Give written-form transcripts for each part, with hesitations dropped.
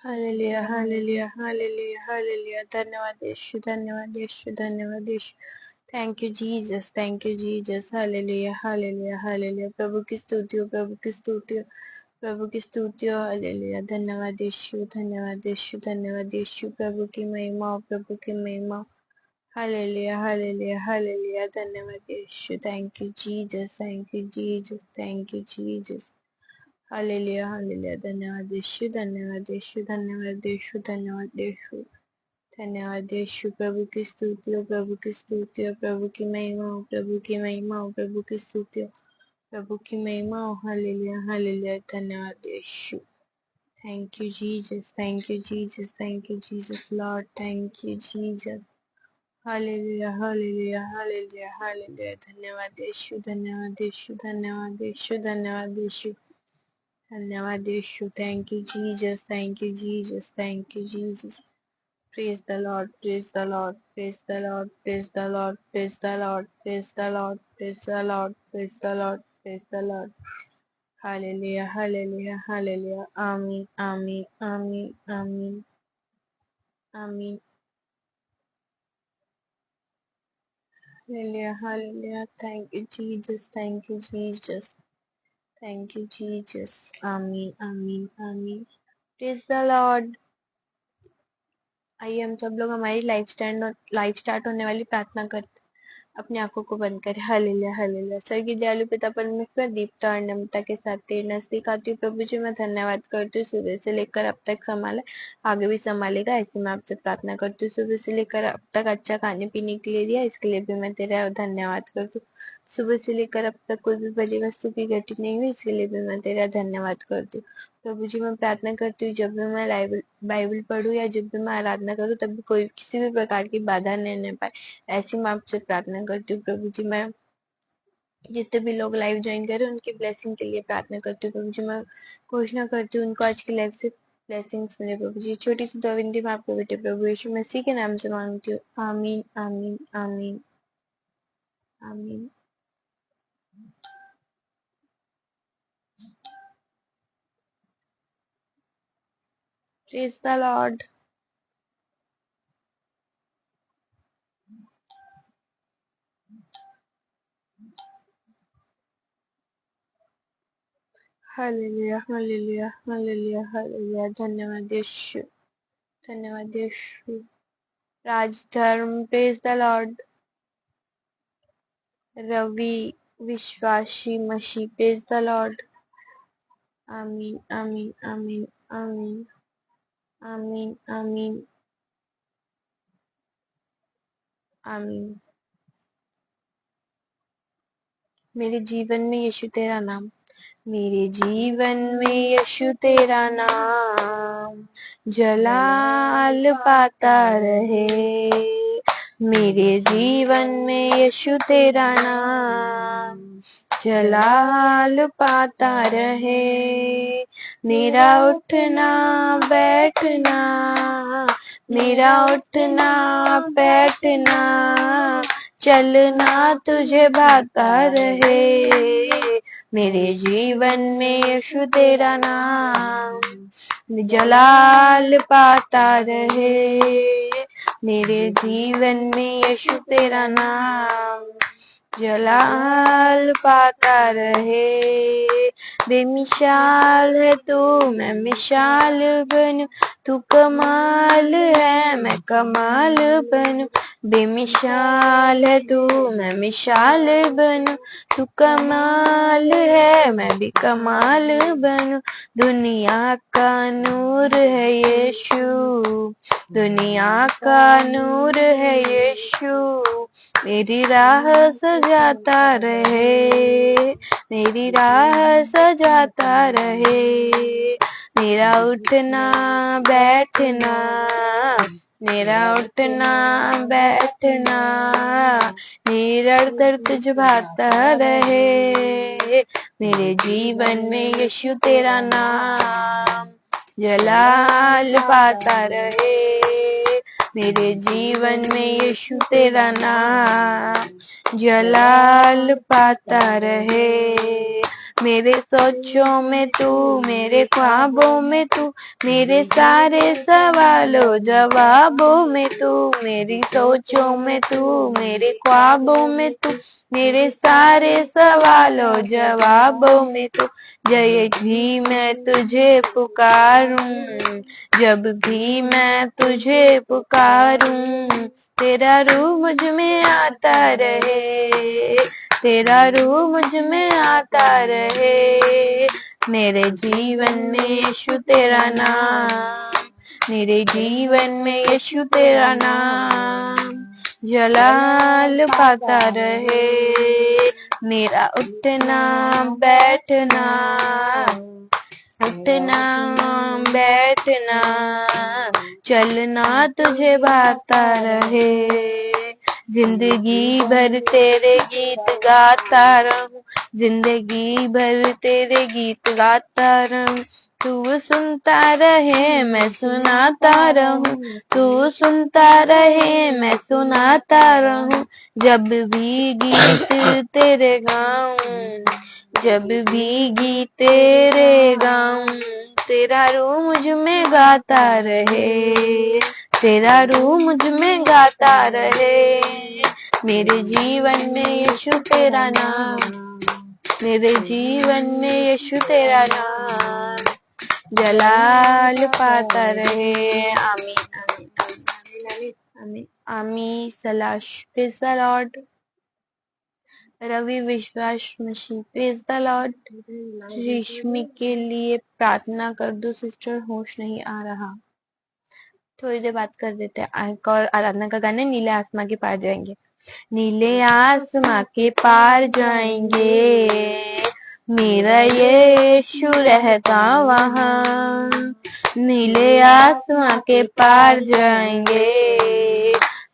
Hallelujah हालेलुया हालेलुया hallelujah. धन्यवाद यीशु, धन्यवाद यीशु, धन्यवाद यीशु। Thank you Jesus, thank you Jesus. हालेलुया हालेलुया हालेलुया। प्रभु की स्तुति हो, प्रभु की स्तुति हो, प्रभु की स्तुति हो। हालेलुया। धन्यवाद यीशु, धन्यवाद यीशु, धन्यवाद यीशु। प्रभु की महिमा हो, प्रभु की महिमा हो। हालेलुया हालेलुया हालेलुया। धन्यवाद यीशु। Thank you Jesus, thank you Jesus, thank you Jesus. हालेलुया हालेलुया। धन्यवाद यीशु, धन्यवाद यीशु, धन्यवाद यीशु, धन्यवाद यीशु, धन्यवाद यीशु। प्रभु की स्तुति हो, प्रभु की स्तुति हो, प्रभु की महिमा हो, प्रभु की महिमा हो, प्रभु की स्तुति हो, प्रभु की महिमा हो। हालेलुया हालेलुया। धन्यवाद यीशु। Thank you Jesus, thank you Jesus, thank you Jesus Lord, thank you Jesus. हालेलुया हालेलुया हालेलुया हालेलुया। धन्यवाद यीशु, धन्यवाद यीशु, धन्यवाद यीशु, धन्यवाद यीशु, धन्यवाद यीशु। Thank you Jesus, thank you Jesus, thank you Jesus. Praise the Lord, praise the Lord, praise the Lord, praise the Lord, praise the Lord, praise the Lord, praise the Lord, praise the Lord, praise the lord. Hallelujah हालेलुया hallelujah. आमीन आमीन आमीन आमीन आमीन। Hallelujah hallelujah. Thank you Jesus, thank you Jesus, thank you Jesus. आमीन आमीन आमीन। Praise the Lord. आइए हम सब लोग हमारी लाइफ स्टार्ट होने वाली प्रार्थना करते, अपनी आंखों को बंद करें। Hallelujah hallelujah. स्वर्गीय दयालु पिता परमेश्वर, दीप्ता और नम्रता के साथ तेरे नजदीक आती हूँ। प्रभु जी मैं धन्यवाद करती हूँ, सुबह से लेकर अब तक संभाला, आगे भी संभालेगा, ऐसे मैं आपसे प्रार्थना करती हूँ। सुबह से लेकर अब तक अच्छा खाने पीने के लिए दिया, इसके लिए भी मैं तेरा धन्यवाद करती हूँ। सुबह से लेकर अब तक कोई भी बड़ी वस्तु की घटी नहीं हुई, इसके लिए भी मैं तेरा धन्यवाद करती हूँ। प्रभु जी मैं प्रार्थना करती हूँ, जब भी मैं बाइबल पढूं या जब भी मैं आराधना करूँ, तब भी कोई किसी भी प्रकार की बाधा नहीं पाए, ऐसी मैं आपसे प्रार्थना करती हूँ। प्रभु जी मैं जितने भी लोग लाइव ज्वाइन करें उनकी ब्लेसिंग के लिए प्रार्थना करती हूँ। प्रभु जी मैं घोषणा करती हूँ उनको आज की लाइफ से ब्लेसिंग्स मिले। प्रभु जी छोटी सी दविंदी मैं आपको बेटे प्रभु यीशु मसीह के नाम से मांगती हूँ। आमीन आमीन आमीन आमीन। Praise the lord. हालेलुया हालेलुया हालेलुया हालेलुया। धन्यवाद यीशु, धन्यवाद यीशु। राजधर्म प्रेज द लॉर्ड। रवि विश्वासी मसीह प्रेज द लॉर्ड। आमीन आमीन आमीन आमीन आमीन आमीन आमीन। मेरे जीवन में यीशु तेरा नाम, मेरे जीवन में यीशु तेरा नाम जलाल पाता रहे। मेरे जीवन में यीशु तेरा नाम जलाल पाता रहे। मेरा उठना बैठना, मेरा उठना बैठना, चलना तुझे भाता रहे। मेरे जीवन में यीशु तेरा नाम जलाल पाता रहे। मेरे जीवन में यीशु तेरा नाम जलाल पाता रहे। बेमिसाल है तू, मैं मिसाल बनूं, तू कमाल है मैं कमाल बनूं। बेमिसाल है तू, मैं मिसाल बनूं, तू कमाल है मैं भी कमाल बनूं। दुनिया का नूर है यीशु, दुनिया का नूर है यीशु, मेरी राह सजाता रहे, मेरी राह सजाता रहे। मेरा उठना बैठना, मेरा उठना बैठना, निरंतर तुझ भाता रहे। मेरे जीवन में यीशु तेरा नाम जलाल पाता रहे। मेरे जीवन में यीशु तेरा नाम जलाल पाता रहे। मेरे सोचों में तू, मेरे ख्वाबों में तू, मेरे सारे सवालों जवाबों में तू, मेरी सोचों में तू, मेरे ख्वाबों में तू, मेरे सारे सवालों जवाबों में तू। जय भी मैं तुझे पुकारूं, जब भी मैं तुझे पुकारूं, तेरा रूह मुझ में आता रहे, तेरा रूह मुझ में आता रहे। मेरे जीवन में यीशु तेरा नाम, मेरे जीवन में यीशु तेरा नाम जलाल पाता रहे। मेरा उठना बैठना, उठना बैठना, चलना तुझे भाता रहे। जिंदगी भर तेरे गीत गाता रहूं, जिंदगी भर तेरे गीत गाता रहूं। तू सुनता रहे मैं सुनाता रहूं, तू सुनता रहे मैं सुनाता रहूं। जब भी गीत तेरे गाऊं, जब भी गीत तेरे गाऊं, तेरा रूह मुझ में गाता रहे, तेरा रूह मुझ में गाता रहे। मेरे जीवन में यीशु तेरा नाम, मेरे जीवन में यीशु तेरा नाम जलाल पाता रहे। आमीन आमीन आमीन आमीन आमीन आमीन। सलाश प्रेज द लॉर्ड। रवि विश्वास मसीह प्रेज द लॉर्ड। रेशमी के लिए प्रार्थना कर दो सिस्टर, होश नहीं आ रहा। थोड़ी देर बात कर देते हैं। एक और आराधना का गाना, नीले आसमां के पार जाएंगे। नीले आसमां के पार जाएंगे, मेरा यीशु रहता वहाँ। नीले आसमां के पार जाएंगे,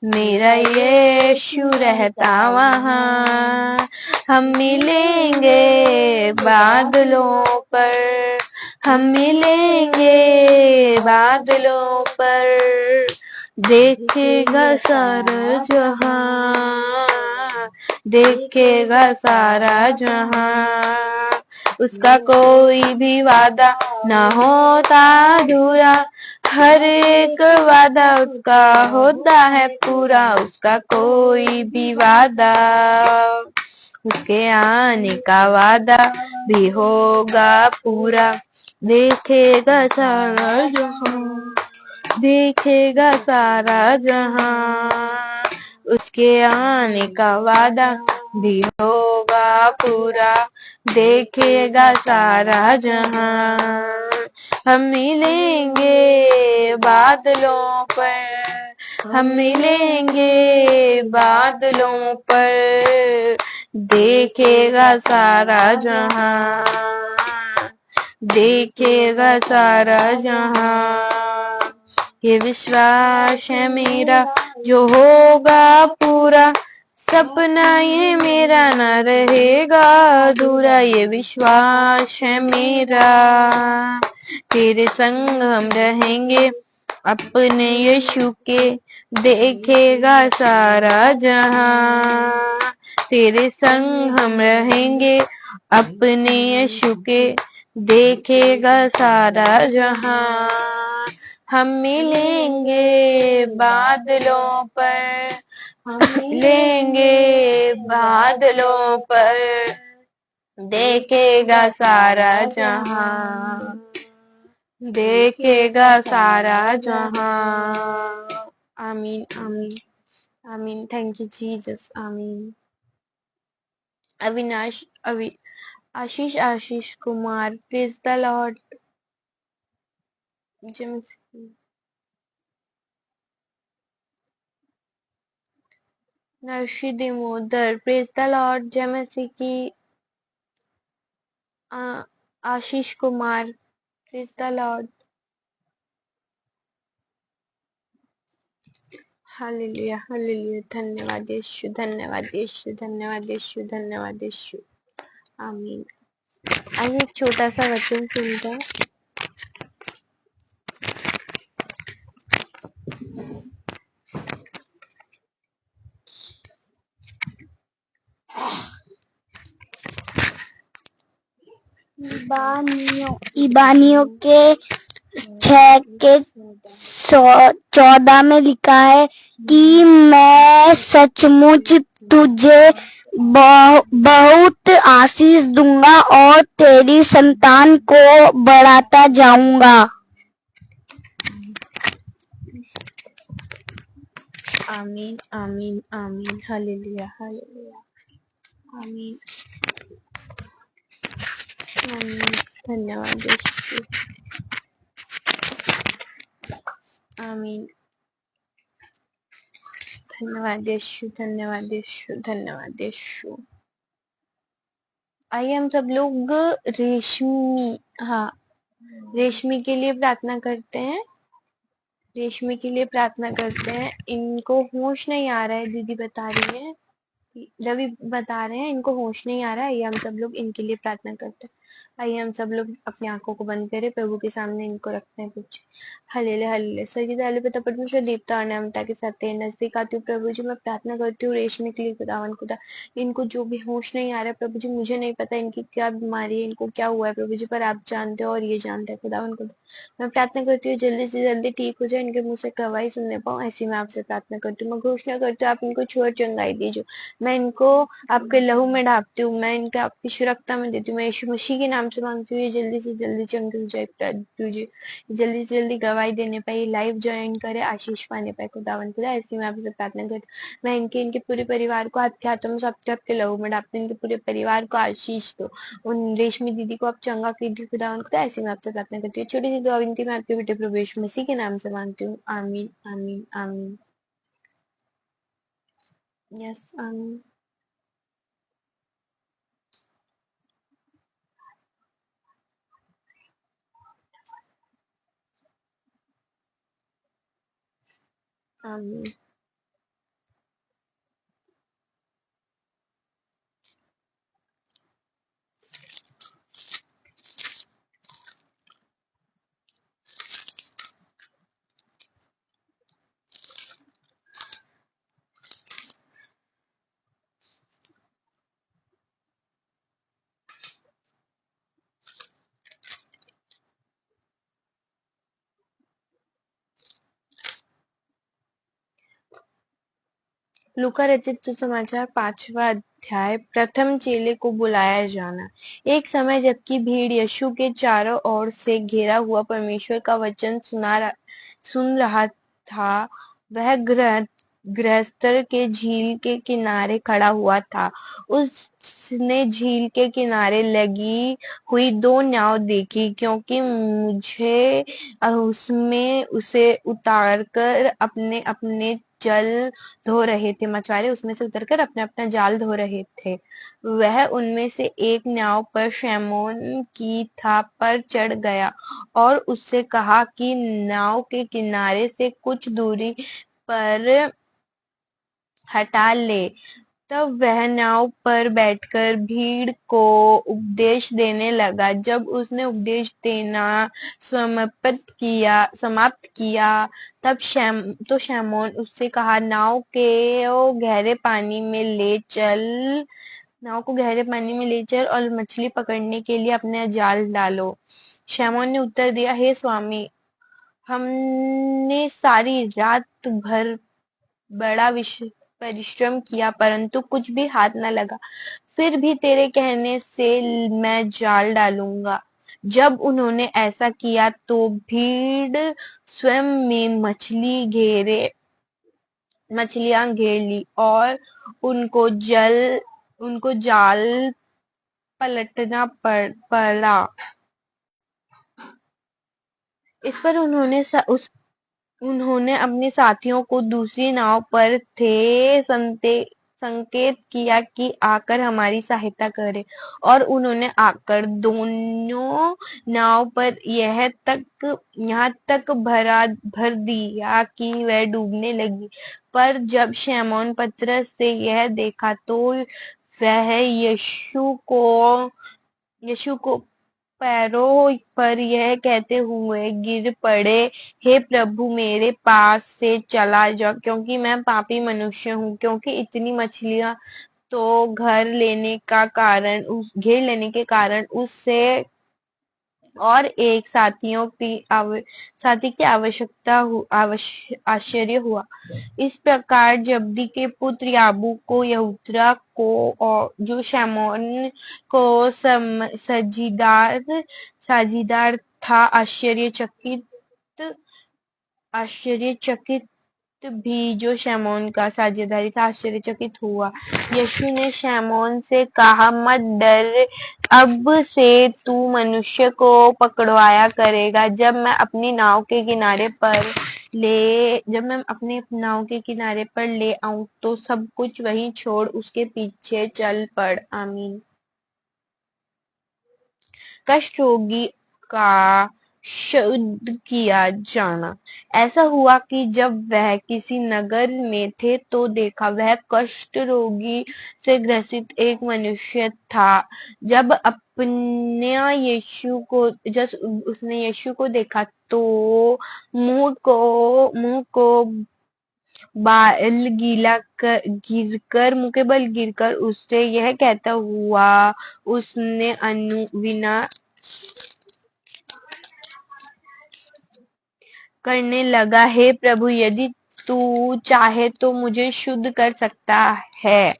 मेरा यीशु रहता वहाँ। हम मिलेंगे बादलों पर, हम मिलेंगे बादलों पर, देखेगा सारा जहां, देखेगा सारा जहां। उसका कोई भी वादा ना होता अधूरा, हर एक वादा उसका होता है पूरा। उसका कोई भी वादा, उसके आने का वादा भी होगा पूरा। देखेगा सारा जहां, देखेगा सारा जहां, उसके आने का वादा भी होगा पूरा। देखेगा सारा जहां। हम मिलेंगे बादलों पर, हम मिलेंगे बादलों पर, देखेगा सारा जहां, देखेगा सारा जहां। ये विश्वास है मेरा जो होगा पूरा, सपना ये मेरा ना रहेगा अधूरा। ये विश्वास है मेरा, तेरे संग हम रहेंगे अपने यीशु के, देखेगा सारा जहां। तेरे संग हम रहेंगे अपने यीशु के, देखेगा सारा जहां। हम मिलेंगे बादलों पर, हम मिलेंगे बादलों पर, देखेगा सारा जहां, देखेगा सारा जहां। आमीन आमीन आमीन। Thank you Jesus. आमीन। Avinash Ashish Kumar praise the lord. Narshi Damodar praise the lord. जय मसीह की। Ashish Kumar praise the lord. Hallelujah hallelujah. धन्यवाद यीशु, धन्यवाद यीशु, धन्यवाद यीशु, धन्यवाद यीशु। आमीन। आइए एक छोटा सा वचन सुनते हैं। इबानियों के 6 के 14 में लिखा है कि मैं सचमुच तुझे बहुत आशीष दूंगा और तेरी संतान को बढ़ाता जाऊंगा। आमीन आमीन आमीन। Hallelujah hallelujah. आमीन आमीन। धन्यवाद यीशु। आमीन। धन्यवाद यीशु, धन्यवाद यीशु, धन्यवाद यीशु। आइए हम सब लोग रेशमी, हाँ, रेशमी के लिए प्रार्थना करते हैं। रेशमी के लिए प्रार्थना करते हैं। इनको होश नहीं आ रहा है, दीदी बता रही है, रवि बता रहे हैं इनको होश नहीं आ रहा है। आइए हम सब लोग इनके लिए प्रार्थना करते हैं। आइए हम सब लोग अपनी आंखों को बंद करें, प्रभु के सामने इनको रखते हैं कुछ। Hallelujah hallelujah. सच्चिदानंद आलू पिता परमेश्वर देवता और नम्रता के साथ तेरे नजदीक आती हूँ प्रभु जी। मैं प्रार्थना करती हूँ रेशमी के लिए खुदावन खुदा, इनको जो भी होश नहीं आ रहा है प्रभु जी, मुझे नहीं पता इनकी क्या बीमारी है, इनको क्या हुआ है प्रभु जी, पर आप जानते हो और ये जानते हैं खुदावन खुदा। मैं प्रार्थना करती हूँ जल्दी से जल्दी ठीक हो जाए, इनके मुंह से गवाही सुनने पाऊँ, ऐसी मैं आपसे प्रार्थना करती हूँ। मैं घोषणा करती हूँ आप इनको छुआ चंगाई दीजिए। मैं इनको आपके लहू में ढापती हूँ, मैं इनका आपकी सुरक्षा में देती हूँ। मैं यीशु मसीह के नाम से मांगती हूँ ये जल्दी से जल्दी चंगी हो जाए प्रभु जी, जल्दी से जल्दी गवाही देने पाए, लाइव ज्वाइन करे, आशीष पाने पाए खुदावन खुदा। ऐसी मैं आपसे प्रार्थना करती हूँ। मैं इनके पूरे परिवार को आपके हाथों में सबके आपके लहू में डालती हूँ। इनके पूरे परिवार को आशीष दो। उन रेशमी दीदी को आप चंगा कीजिए खुदावन खुदा। ऐसी मैं आपसे प्रार्थना करती हूँ। छोटी सी दुआ विनती मैं आपके बेटे प्रभु यीशु मसीह के नाम से मांगती हूँ। आमीन आमीन आमीन। यस आमीन। आमीन। लूका रचित सुसमाचार 5वां अध्याय। प्रथम चेले को बुलाया जाना। एक समय जबकि भीड़ यीशु के चारों ओर से घेरा हुआ परमेश्वर का वचन सुन रहा था, वह गृहस्थ के झील के किनारे खड़ा हुआ था। उसने झील के किनारे लगी हुई 2 नाव देखी, क्योंकि मुझे उसमें उसे उतारकर अपने अपने जल धो रहे थे। मछुआरे उसमें से उतरकर अपना अपना जाल धो रहे थे। वह उनमें से एक नाव पर शैमोन की था पर चढ़ गया और उससे कहा कि नाव के किनारे से कुछ दूरी पर हटा ले। तब वह नाव पर बैठकर भीड़ को उपदेश देने लगा। जब उसने उपदेश देना समाप्त किया तब शैमोन उससे कहा, नाव को गहरे पानी में ले चल और मछली पकड़ने के लिए अपने जाल डालो। शैमोन ने उत्तर दिया, हे स्वामी, हमने सारी रात भर बड़ा परिश्रम किया परंतु कुछ भी हाथ न लगा, फिर भी तेरे कहने से मैं जाल डालूंगा। जब उन्होंने ऐसा किया तो भीड़ स्वयं में मछलियां घेर ली और उनको जाल पलटना पड़ा। इस पर उन्होंने अपने साथियों को दूसरी नाव पर थे संकेत किया कि आकर हमारी सहायता करें, और उन्होंने आकर दोनों नाव पर यहाँ तक भर दिया कि वह डूबने लगी। पर जब शैमोन पतरस से यह देखा तो वह यीशु को पैरों पर यह कहते हुए गिर पड़े, हे प्रभु, मेरे पास से चला जा, क्योंकि मैं पापी मनुष्य हूँ। क्योंकि इतनी मछलियां तो घेर लेने के कारण उससे और एक साथी की आश्चर्य हुआ। इस प्रकार जब्दी के पुत्र याबू को यहूदा को और जो शमौन को साझीदार था आश्चर्यचकित भी जो शमौन का साझेदारी था आश्चर्यचकित हुआ। यीशु ने शमौन से कहा, मत डर, अब से तू मनुष्य को पकड़वाया करेगा। जब मैं अपनी नाव के किनारे पर ले आऊं तो सब कुछ वहीं छोड़ उसके पीछे चल पड़। आमीन। कष्ट रोगी का शुद्ध किया जाना। ऐसा हुआ कि जब वह किसी नगर में थे तो देखा वह कुष्ठ रोगी से ग्रसित एक मनुष्य था। जब उसने यीशु को देखा तो मुंह के बल गिरकर उससे यह कहता हुआ उसने अनुविना करने लगा, हे प्रभु, यदि तू चाहे तो मुझे शुद्ध कर सकता है।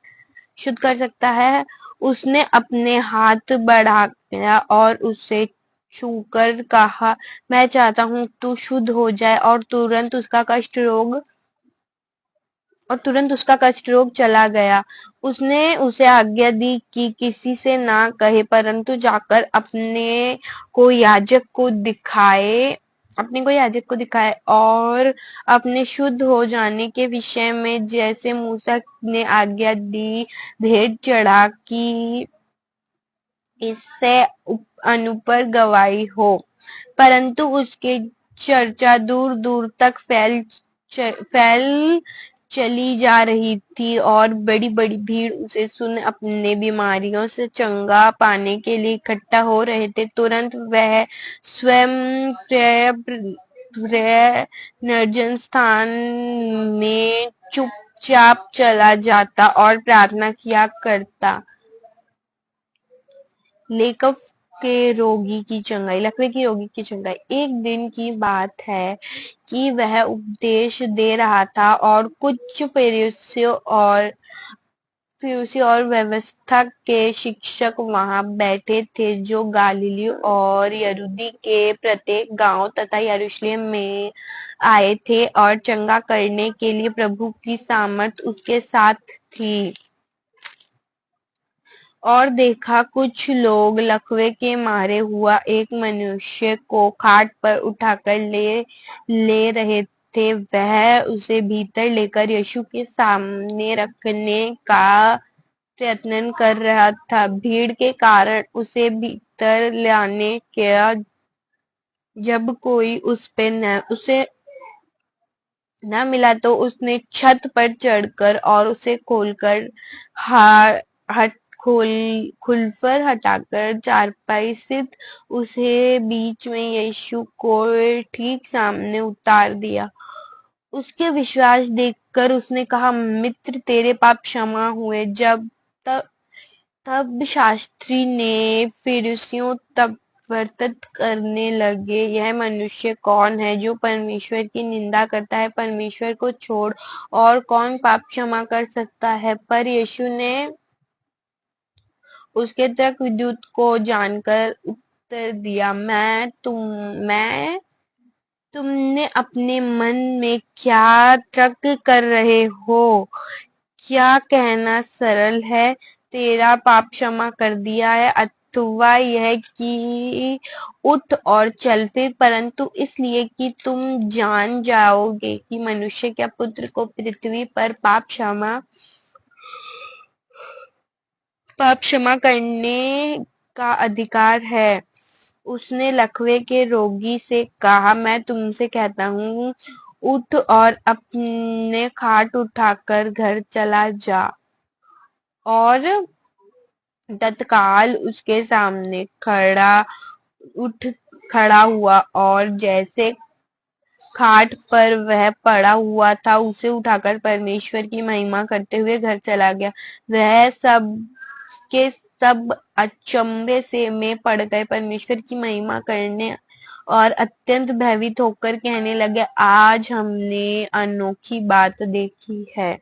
उसने अपने हाथ बढ़ाया और उसे छूकर कहा, मैं चाहता हूँ तू शुद्ध हो जाए। और तुरंत उसका कष्ट रोग चला गया। उसने उसे आज्ञा दी कि किसी से ना कहे, परंतु जाकर अपने को याजक को दिखाए और अपने शुद्ध हो जाने के विषय में जैसे मूसा ने आज्ञा दी भेंट चढ़ा कि इससे अनुपर गवाही हो। परंतु उसकी चर्चा दूर दूर तक फैल चली जा रही थी और बड़ी बड़ी भीड़ उसे सुन अपने बीमारियों से चंगा पाने के लिए इकट्ठा हो रहे थे। तुरंत वह स्वयं प्रिय निर्जन स्थान में चुपचाप चला जाता और प्रार्थना किया करता। लकवे के रोगी की चंगाई। एक दिन की बात है कि वह उपदेश दे रहा था और कुछ फरीसी और व्यवस्था के शिक्षक वहां बैठे थे जो गलील और यहूदी के प्रत्येक गांव तथा यरूशलेम में आए थे और चंगा करने के लिए प्रभु की सामर्थ उसके साथ थी। और देखा, कुछ लोग लकवे के मारे हुआ एक मनुष्य को खाट पर उठाकर ले रहे थे। वह उसे भीतर लेकर यीशु के सामने रखने का प्रयत्न कर रहा था। भीड़ के कारण उसे भीतर लाने का जब कोई उसे न मिला तो उसने छत पर चढ़कर और उसे खुलफर हटाकर चारपाई स्थित उसे बीच में यीशु को ठीक सामने उतार दिया। उसके विश्वास देखकर उसने कहा, मित्र, तेरे पाप क्षमा हुए। तब शास्त्री ने फरीसियों तब वर्तित करने लगे, यह मनुष्य कौन है जो परमेश्वर की निंदा करता है? परमेश्वर को छोड़ और कौन पाप क्षमा कर सकता है? पर यीशु ने उसके तर्क विद्युत को जानकर उत्तर दिया, तुमने अपने मन में क्या तर्क कर रहे हो? क्या कहना सरल है, तेरा पाप क्षमा कर दिया है, अथवा यह कि उठ और चल फिर? परंतु इसलिए कि तुम जान जाओगे कि मनुष्य के पुत्र को पृथ्वी पर पाप क्षमा करने का अधिकार है। उसने लकवे के रोगी से कहा, मैं तुमसे कहता हूँ, उठ और अपने खाट उठाकर घर चला जा। और तत्काल उसके सामने खड़ा हुआ और जैसे खाट पर वह पड़ा हुआ था उसे उठाकर परमेश्वर की महिमा करते हुए घर चला गया। वह सब अचंभे से में पड़ गए, परमेश्वर की महिमा करने और अत्यंत भयभीत होकर कहने लगे, आज हमने अनोखी बात देखी है।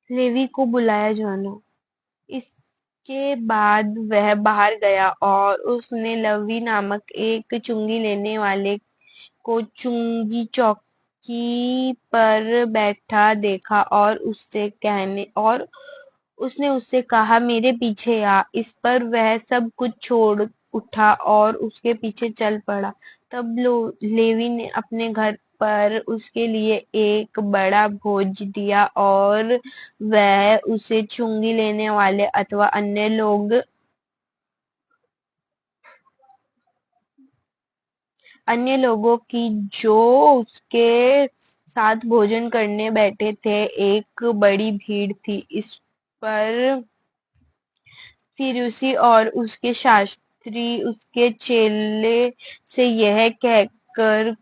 लेवी को बुलाया जाना। इसके बाद वह बाहर गया और उसने लवी नामक एक चुंगी लेने वाले को चुंगी चौकी पर बैठा देखा और उसने उससे कहा, मेरे पीछे आ। इस पर वह सब कुछ छोड़ उठा और उसके पीछे चल पड़ा। तब लेवी ने अपने घर पर उसके लिए एक बड़ा भोज दिया और वह उसे चुंगी लेने वाले अथवा अन्य लोगों की जो उसके साथ भोजन करने बैठे थे, एक बड़ी भीड़ थी। इस पर फरीसी और उसके शास्त्री उसके चेले से यह कहकर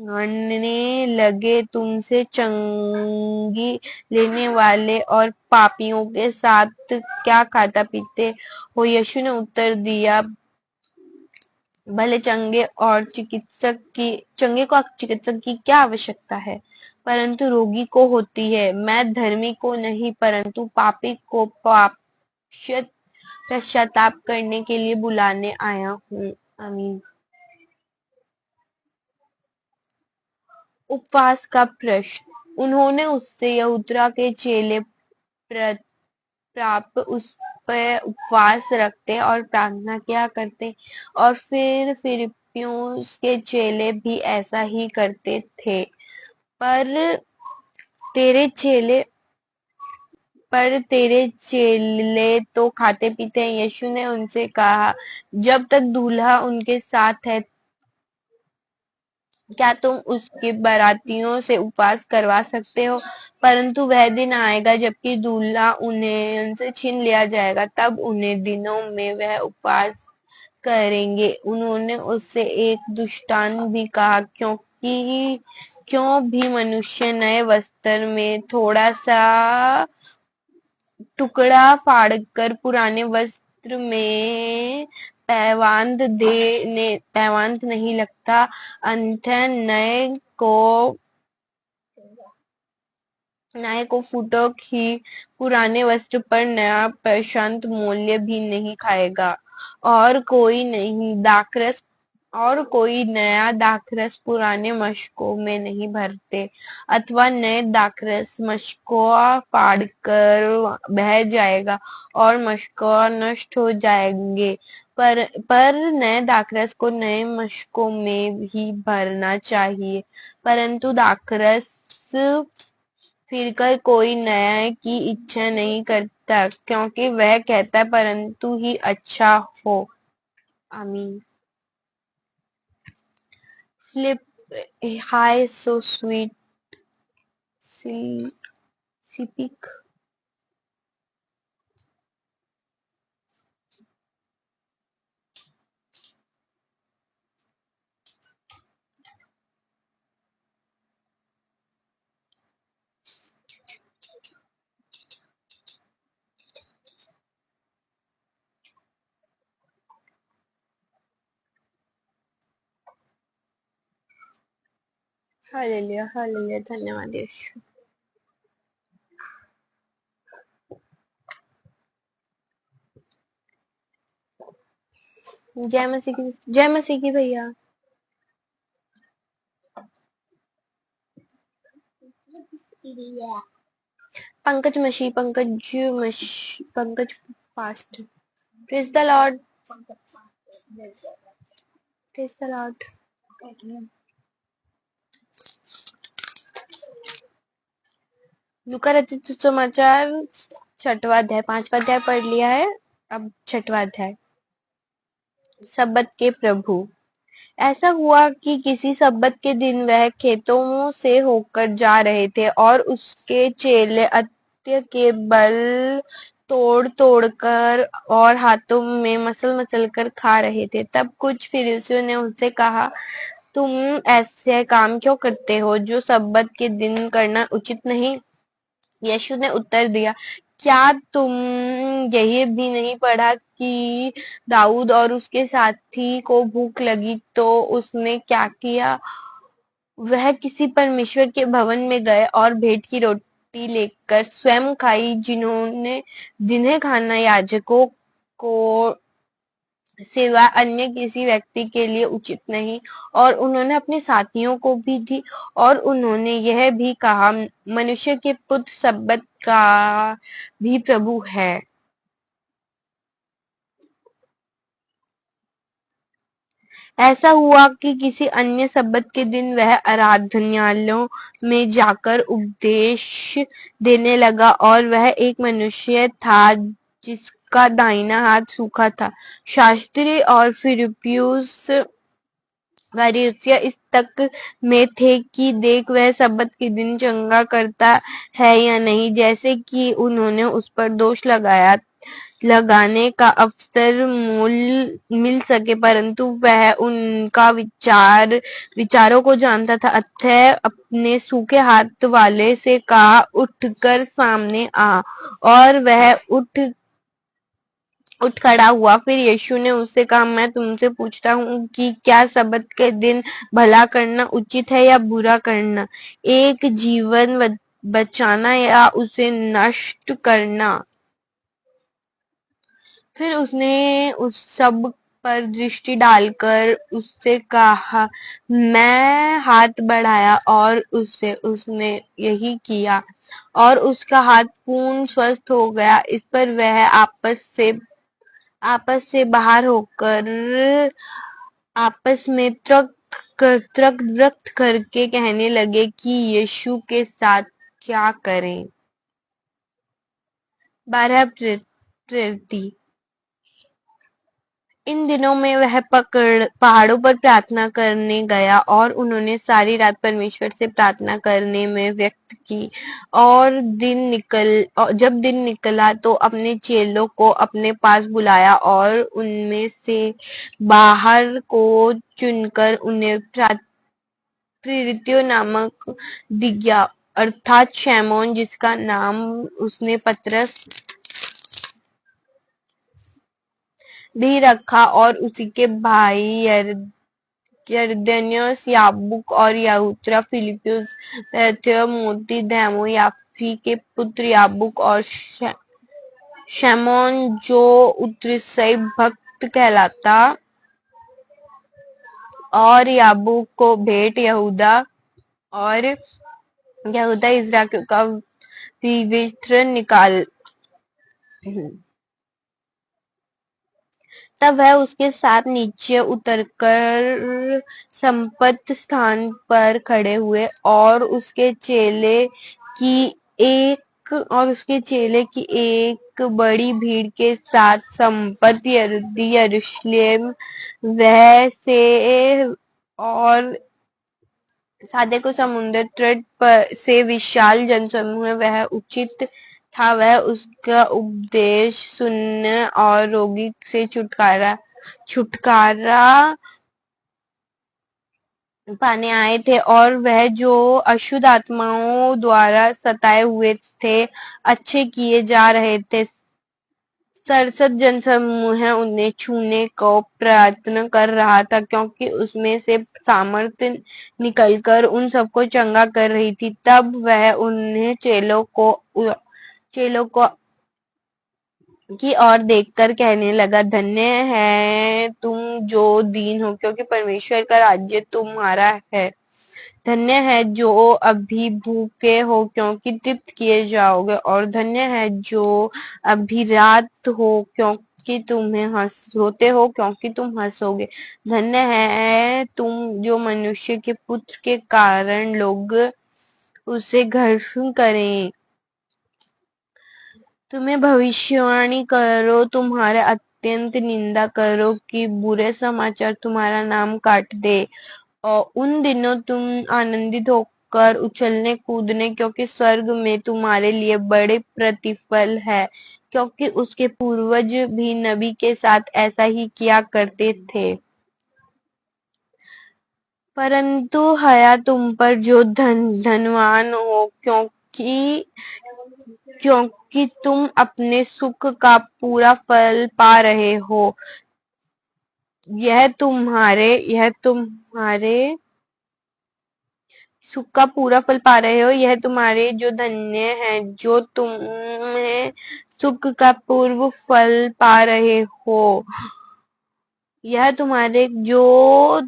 कुड़कुड़ाने लगे, तुमसे चंगी लेने वाले और पापियों के साथ क्या खाता पीते हो? यीशु ने उत्तर दिया, भले चंगे को चिकित्सक की क्या आवश्यकता है, परंतु रोगी को होती है। मैं धर्मी को नहीं, परंतु पापी को पश्चाताप करने के लिए बुलाने आया हूँ। आमीन। उपवास का प्रश्न। उन्होंने उससे यहूदा के चेले प्राप्त उस पर उपवास रखते और प्रार्थना किया करते, और फिर फिलिप्पियों के चेले भी ऐसा ही करते थे। पर तेरे चेले तो खाते पीते हैं। यीशु ने उनसे कहा, जब तक दूल्हा उनके साथ है, क्या तुम उसके बारातियों से उपवास करवा सकते हो? परंतु वह दिन आएगा जबकि दूल्हा उनसे छीन लिया जाएगा, तब उन्हीं दिनों में वह उपवास करेंगे। उन्होंने उससे एक दृष्टांत भी कहा, क्यों भी मनुष्य नए वस्त्र में थोड़ा सा टुकड़ा फाड़कर पुराने वस्त्र में पैवांत नहीं लगता। अतः नए को फूटों ही पुराने वस्त्र पर नया प्रशांत मूल्य भी नहीं खाएगा। और कोई नया दाखरस पुराने मशकों में नहीं भरते, अथवा नए दाखरस मशकों फाड़कर बह जाएगा और मशकों नष्ट हो जाएंगे। पर नए दाखरस को नए मशकों में ही भरना चाहिए। परंतु दाखरस फिरकर कोई नया की इच्छा नहीं करता, क्योंकि वह कहता परंतु ही अच्छा हो। आमीन। Flip high so sweet सिपिक। हालेलुया हालेलुया, धन्यवाद यीशु। जय मसीह की भैया। Pankaj fast. Praise the Lord. Praise the lord. लूका रचित सुसमाचार 6वां अध्याय, 5वां अध्याय पढ़ लिया है, अब 6वां अध्याय। सब्बत के प्रभु। ऐसा हुआ कि किसी सब्बत के दिन वह खेतों से होकर जा रहे थे और उसके चेले अत्य के बल तोड़ तोड़ कर और हाथों में मसल कर खा रहे थे। तब कुछ फरीसियों ने उनसे कहा, तुम ऐसे काम क्यों करते हो जो सब्बत के दिन करना उचित नहीं? यीशु ने उत्तर दिया, क्या तुम यही भी नहीं पढ़ा कि दाऊद और उसके साथी को भूख लगी तो उसने क्या किया? वह किसी परमेश्वर के भवन में गए और भेंट की रोटी लेकर स्वयं खाई, जिन्हें खाना याजकों को सिवा अन्य किसी व्यक्ति के लिए उचित नहीं, और उन्होंने अपने साथियों को भी दी। और उन्होंने यह भी कहा, मनुष्य के पुत्र सब्बत का भी प्रभु है। ऐसा हुआ कि किसी अन्य सब्बत के दिन वह आराधनालयों में जाकर उपदेश देने लगा, और वह एक मनुष्य था जिसका दाहिना हाथ सूखा था। शास्त्री और फरीसिया इस तक में थे कि देख वह सब्बत के दिन चंगा करता है या नहीं, जैसे कि उन्होंने उस पर दोष लगाने का अवसर मिल सके, परंतु वह उनका विचारों को जानता था। अतः अपने सूखे हाथ वाले से कहा, उठकर सामने आ। और वह उठ खड़ा हुआ। फिर यीशु ने उससे कहा, मैं तुमसे पूछता हूँ कि क्या सब्बत के दिन भला करना उचित है या बुरा करना, एक जीवन बचाना या उसे नष्ट करना? फिर उसने उस सब पर दृष्टि डालकर उससे कहा, मैं हाथ बढ़ाया, और उसने यही किया, और उसका हाथ पूर्ण स्वस्थ हो गया। इस पर वह आपस से बाहर होकर आपस में तर्क व्यक्त करके कहने लगे कि यीशु के साथ क्या करें। 12 प्रेरित। इन दिनों में वह पहाड़ों पर प्रार्थना करने गया, और उन्होंने सारी रात परमेश्वर से प्रार्थना करने में व्यक्त की। और जब दिन निकला तो अपने चेलों को अपने पास बुलाया, और उनमें से बाहर को चुनकर उन्हें प्रेरितों नामक दिया, अर्थात शमौन, जिसका नाम उसने पतरस भी रखा, और उसी के भाई यरदनियोस, याबूक और यहूदा, फिलिप्पुस, बरथुलमै, देमा, याफी के पुत्र याबूक, और शमौन जो उत्तरसई भक्त कहलाता, और याबूक को भेंट, और यहूदा इस्राएलियों का विवस्त्र निकाल। तब वह उसके साथ नीचे उतरकर संपत्ति स्थान पर खड़े हुए, और उसके चेले की एक बड़ी भीड़ के साथ संपत्ति यरूशलेम वह से, और सादे को समुद्र तट पर से विशाल जनसमूह वह उचित था। वह उसका उपदेश सुनने और रोगी से छुटकारा पाने आए थे, और वह जो अशुद्ध आत्माओं द्वारा सताए हुए थे अच्छे किए जा रहे थे। सरसत जनसमूह उन्हें छूने को प्रयत्न कर रहा था, क्योंकि उसमें से सामर्थ्य निकलकर उन सबको चंगा कर रही थी। तब वह उन्हें चेलों को की ओर देखकर कहने लगा, धन्य है तुम जो दीन हो, क्योंकि परमेश्वर का राज्य तुम्हारा है। धन्य है जो अभी भूखे हो, क्योंकि तृप्त किए जाओगे। और धन्य है जो अभी रात हो, क्योंकि रोते हो, क्योंकि तुम हंसोगे। धन्य है तुम जो मनुष्य के पुत्र के कारण लोग उसे घर्षण करें, तुम्हें भविष्यवाणी करो, तुम्हारे अत्यंत निंदा करो, कि बुरे समाचार तुम्हारा नाम काट दे। और उन दिनों तुम आनंदित होकर उछलने कूदने, क्योंकि स्वर्ग में तुम्हारे लिए बड़े प्रतिफल है, क्योंकि उसके पूर्वज भी नबी के साथ ऐसा ही किया करते थे। परंतु हया तुम पर जो धनवान हो, क्योंकि क्योंकि तुम अपने सुख का पूरा फल पा रहे हो। यह तुम्हारे सुख का पूरा फल पा रहे हो। यह तुम्हारे जो धन्य है जो तुम्हें सुख का पूर्व फल पा रहे हो। यह तुम्हारे जो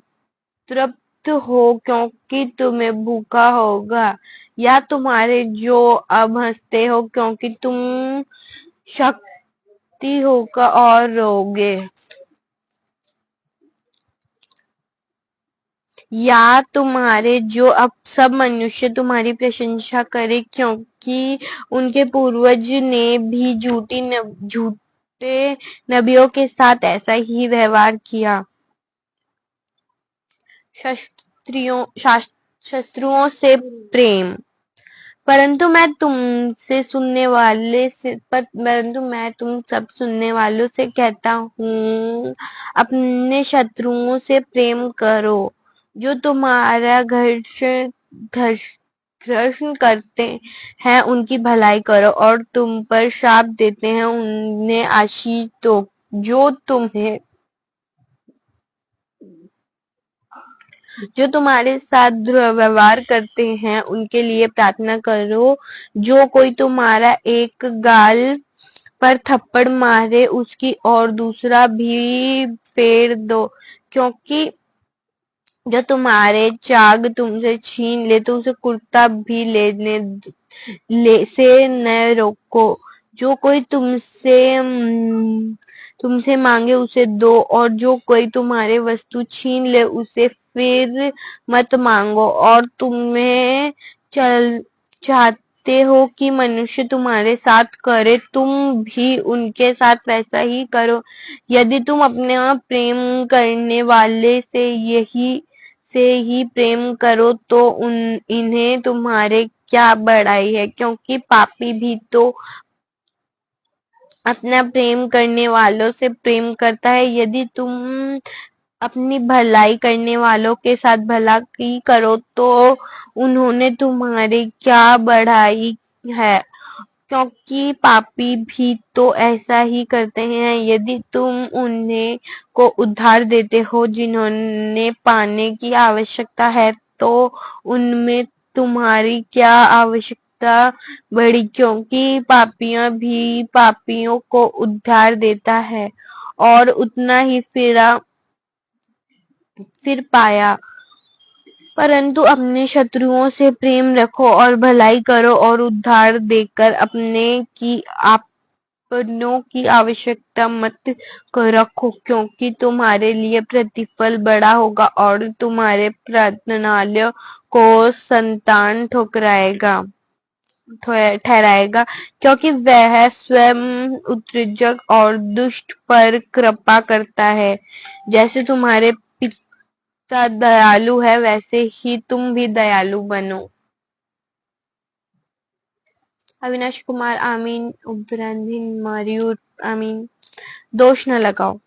तृप्त हो क्योंकि तुम्हें भूखा होगा, या तुम्हारे जो अब हंसते हो क्योंकि तुम शक्ति होकर और रोगे, या तुम्हारे जो अब सब मनुष्य तुम्हारी प्रशंसा करे क्योंकि उनके पूर्वज ने भी झूठे नबियों के साथ ऐसा ही व्यवहार किया। शत्रुओं से प्रेम। परंतु मैं तुम सब सुनने वालों से कहता हूँ, अपने शत्रुओं से प्रेम करो, जो तुम्हारा घर्षण करते हैं उनकी भलाई करो, और तुम पर श्राप देते हैं उन्हें आशीष दो। जो तुम्हारे साथ दुर्व्यवहार करते हैं उनके लिए प्रार्थना करो। जो कोई तुम्हारा एक गाल पर थप्पड़ मारे उसकी और दूसरा भी फेर दो, क्योंकि जो तुम्हारे चाग तुमसे छीन ले तो उसे कुर्ता भी से न रोको। जो कोई तुमसे मांगे उसे दो, और जो कोई तुम्हारे वस्तु छीन ले उसे फिर मत मांगो। और तुम्हें चाहते हो कि मनुष्य तुम्हारे साथ करे, तुम भी उनके साथ वैसा ही करो। यदि तुम अपने प्रेम करने वाले से ही प्रेम करो तो इन्हें तुम्हारे क्या बड़ाई है, क्योंकि पापी भी तो अपना प्रेम करने वालों से प्रेम करता है। यदि तुम अपनी भलाई करने वालों के साथ भला की करो तो उन्होंने तुम्हारी क्या बढ़ाई है, क्योंकि पापी भी तो ऐसा ही करते हैं। यदि तुम उन्हें को उधार देते हो जिन्होंने पाने की आवश्यकता है, तो उनमें तुम्हारी क्या आवश्यकता बढ़ी, क्योंकि पापियां भी पापियों को उधार देता है और उतना ही फिर पाया। परंतु अपने शत्रुओं से प्रेम रखो और भलाई करो और उधार देकर अपनों की आवश्यकता मत रखो, क्योंकि तुम्हारे लिए प्रतिफल बड़ा होगा और तुम्हारे प्रार्थनालयों को संतान ठहराएगा, क्योंकि वह स्वयं उत्तेजक और दुष्ट पर कृपा करता है। जैसे तुम्हारे पिता दयालु है वैसे ही तुम भी दयालु बनो। अविनाश कुमार आमीन। उपरांधीन मारियूर आमीन। दोष न लगाओ।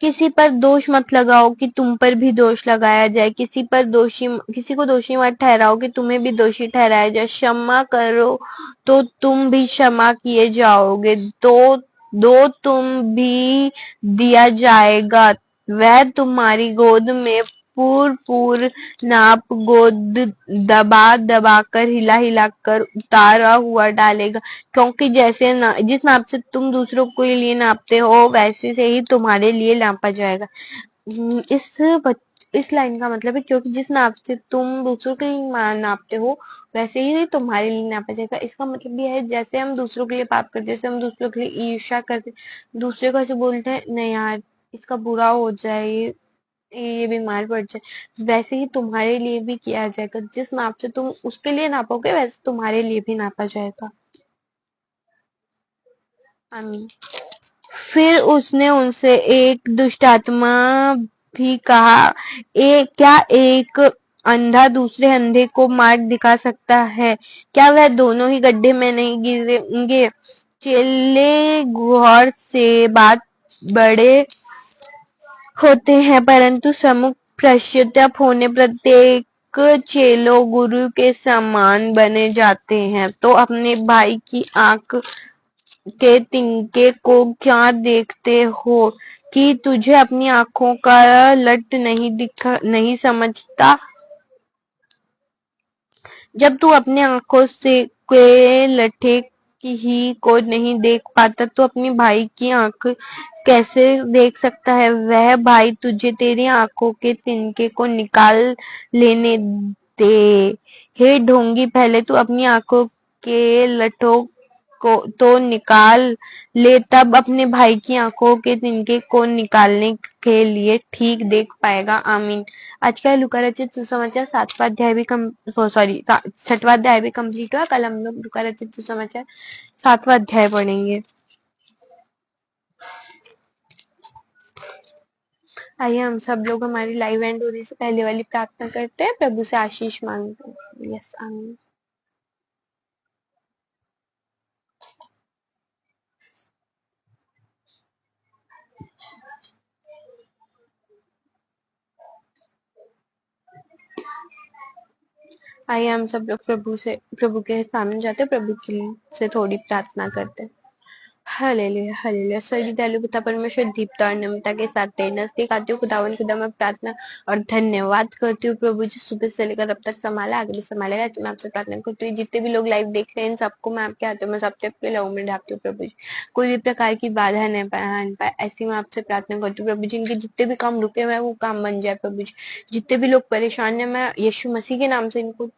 किसी पर दोष मत लगाओ कि तुम पर भी दोष लगाया जाए। किसी को दोषी मत ठहराओ कि तुम्हें भी दोषी ठहराया जाए। क्षमा करो तो तुम भी क्षमा किए जाओगे। दो तुम भी दिया जाएगा। वह तुम्हारी गोद में पूर नाप गोद दबा कर हिला कर उतारा हुआ डालेगा, क्योंकि जिस नाप से तुम दूसरों के लिए नापते हो वैसे से ही तुम्हारे लिए नापा जाएगा। इस लाइन का मतलब है, क्योंकि जिस नाप से तुम दूसरों के लिए नापते हो वैसे ही तुम्हारे लिए नापा जाएगा। इसका मतलब यह है, जैसे हम दूसरों के लिए पाप करते, जैसे हम दूसरों के लिए ईर्ष्या करते, दूसरे को ऐसे बोलते हैं नहीं यार इसका बुरा हो जाए, ये बीमार पड़ जाए, वैसे ही तुम्हारे लिए भी किया जाएगा। जिस नाप से तुम उसके लिए नापोगे वैसे तुम्हारे लिए भी नापा जाएगा। आमीन। फिर उसने उनसे एक दुष्ट आत्मा भी कहा, क्या एक अंधा दूसरे अंधे को मार्ग दिखा सकता है? क्या वह दोनों ही गड्ढे में नहीं गिरेंगे? चेले गौर से बात बड़े होते हैं, परंतु सम्मुख पश्चाताप होने प्रत्येक चेलो गुरु के समान बने जाते हैं। तो अपने भाई की आंख के तिनके को क्या देखते हो कि तुझे अपनी आंखों का लट नहीं समझता? जब तू अपने आंखों से के लठे ही को नहीं देख पाता तो अपनी भाई की आंख कैसे देख सकता है? वह भाई तुझे तेरी आंखों के तिनके को निकाल लेने दे। हे ढोंगी, पहले तू अपनी आंखों के लठों को तो निकाल ले, तब अपने भाई की आंखों के तिनके को निकालने के लिए ठीक देख पाएगा। आमीन। आज का लुका रचित सुसमाचार 7वां अध्याय भी सॉरी 6वां अध्याय भी कंप्लीट हुआ। कल हम लोग लुका रचित सुसमाचार 7वां अध्याय पढ़ेंगे। आइए हम सब लोग हमारी लाइव एंड होने से पहले वाली प्रार्थना करते हैं, प्रभु से आशीष मांगते हैं। यस, आमीन। आइए हम सब लोग प्रभु के सामने जाते हैं, प्रभु के से थोड़ी प्रार्थना करते हैं। Hallelujah, hallelujah. स्वर्गीय दयालु पिता परमेश्वर, दीप्ता और नम्रता के साथ तेरे नजदीक आती हूँ। खुदावन खुदा, मैं प्रार्थना और धन्यवाद करती हूँ प्रभु जी, सुबह से लेकर अब तक संभाला, आगे भी संभालेगा। मैं आपसे प्रार्थना करती हूँ जितने भी लोग लाइव देख रहे हैं इन सबको मैं आपके हाथों में सबसे आपके लहू में ढापती हूँ प्रभु जी। कोई भी प्रकार की बाधा न पाए, ऐसी मैं आपसे प्रार्थना करती हूँ प्रभु जी। इनके जितने भी काम रुके हुए हैं वो काम बन जाए प्रभु जी। जितने भी लोग परेशान है, मैं यीशु मसीह के नाम से इनको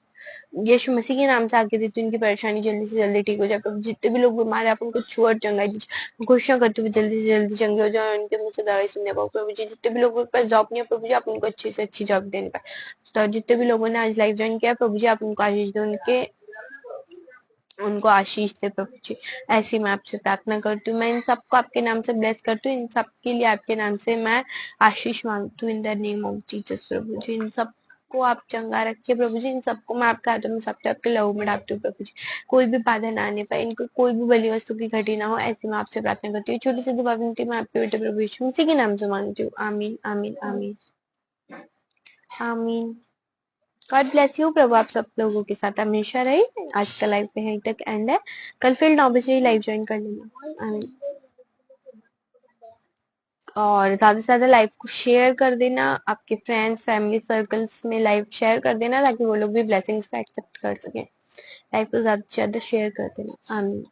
यीशु मसीह के नाम से आके देती हूँ, इनकी परेशानी जल्दी से जल्दी ठीक हो जाए प्रभु। जितने भी लोग बीमार है आप उनको छुआ और चंगाई दीजिए। घोषणा करते हुए जल्दी से जल्दी चंगे हो जाए, उनके मुंह से दवाई सुनने पाओ प्रभु जी। जितने भी लोगों के पास जॉब नहीं है प्रभु जी, आप उनको अच्छी से अच्छी जॉब देने पाए। तो जितने भी लोगों ने आज लाइव ज्वाइन किया प्रभु जी, आप उनको आशीष दे, उनको आशीष दे प्रभु जी। ऐसी मैं आपसे प्रार्थना करती हूँ। मैं इन सबको आपके नाम से ब्लेस करती हूँ। इन सब के लिए आपके नाम से मैं आशीष मांगती हूँ in the name of Jesus प्रभु जी। इन सब को आप चंगा रखिए प्रभु जी। इन सबको मैं आपके हाथों में सबसे आपके लहू में डालती हूँ प्रभु जी। कोई भी बाधा ना आने पाए, इनको कोई भी बली वस्तु की घटी ना हो, ऐसी मैं आपसे प्रार्थना करती हूँ। छोटी सी दुआ विनती मैं आपके बेटे प्रभु यीशु मसीह के नाम से मांगती हूँ। आमीन, आमीन, आमीन, आमीन। God bless you. प्रभु आप सब लोगों के साथ हमेशा रहे। आज का लाइव पे यहीं तक एंड है। कल फिर 9 बजे लाइव ज्वाइन कर लेना। आमीन। और ज्यादा से ज्यादा लाइव को शेयर कर देना, आपके फ्रेंड्स फैमिली सर्कल्स में लाइव शेयर कर देना ताकि वो लोग भी ब्लेसिंग्स को एक्सेप्ट कर सकें। लाइव को ज्यादा से ज्यादा शेयर कर देना। आमीन।